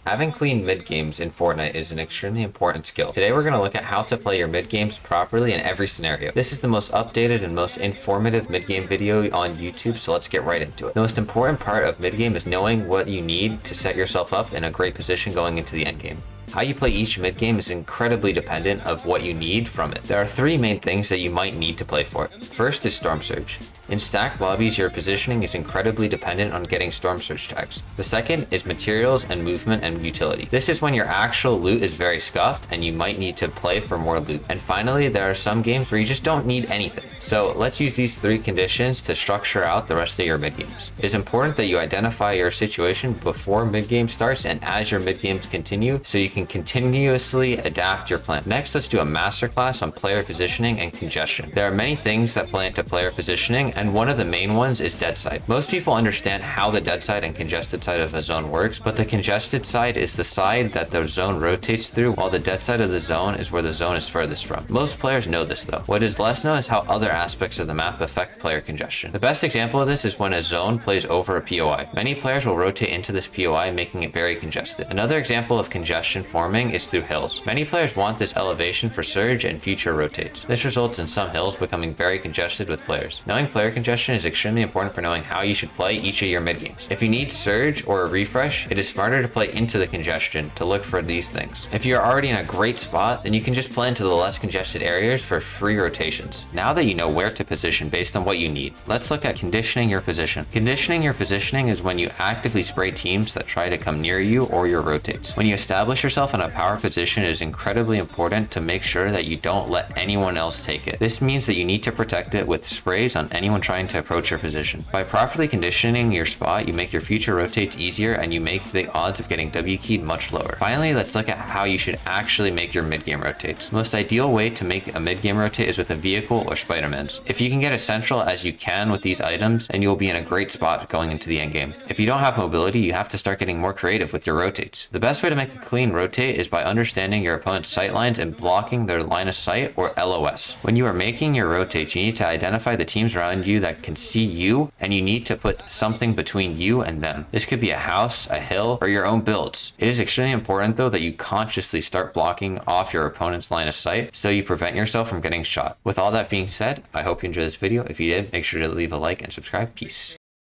Having clean mid-games in Fortnite is an extremely important skill. Today we're going to look at how to play your mid-games properly in every scenario. This is the most updated and most informative mid-game video on YouTube, so let's get right into it. The most important part of mid-game is knowing what you need to set yourself up in a great position going into the end game. How you play each mid-game is incredibly dependent of what you need from it. There are three main things that you might need to play for. First is Storm Surge. In stacked lobbies, your positioning is incredibly dependent on getting Storm Surge tags. The second is materials and movement and utility. This is when your actual loot is very scuffed and you might need to play for more loot. And finally, there are some games where you just don't need anything. So let's use these three conditions to structure out the rest of your mid-games. It is important that you identify your situation before mid-game starts and as your mid-games continue so you can continuously adapt your plan. Next, let's do a masterclass on player positioning and congestion. There are many things that play into player positioning, and one of the main ones is dead side. Most people understand how the dead side and congested side of a zone works, but the congested side is the side that the zone rotates through, while the dead side of the zone is where the zone is furthest from. Most players know this though. What is less known is how other aspects of the map affect player congestion. The best example of this is when a zone plays over a POI. Many players will rotate into this POI, making it very congested. Another example of congestion forming is through hills. Many players want this elevation for surge and future rotates. This results in some hills becoming very congested with players. Knowing player congestion is extremely important for knowing how you should play each of your mid games. If you need surge or a refresh, it is smarter to play into the congestion to look for these things. If you're already in a great spot, then you can just play into the less congested areas for free rotations. Now that you know where to position based on what you need, let's look at conditioning your position. Conditioning your positioning is when you actively spray teams that try to come near you or your rotates. When you establish yourself in a power position, it is incredibly important to make sure that you don't let anyone else take it. This means that you need to protect it with sprays on anyone trying to approach your position. By properly conditioning your spot, you make your future rotates easier and you make the odds of getting W keyed much lower. Finally, let's look at how you should actually make your mid-game rotates. The most ideal way to make a mid-game rotate is with a vehicle or Spider-Man's. If you can get as central as you can with these items, then you'll be in a great spot going into the end game. If you don't have mobility, you have to start getting more creative with your rotates. The best way to make a clean rotate is by understanding your opponent's sight lines and blocking their line of sight, or LOS. When you are making your rotates, you need to identify the teams around you that can see you, and you need to put something between you and them. This could be a house, a hill, or your own builds. It is extremely important though that you consciously start blocking off your opponent's line of sight so you prevent yourself from getting shot. With all that being said, I hope you enjoyed this video. If you did, make sure to leave a like and subscribe. Peace.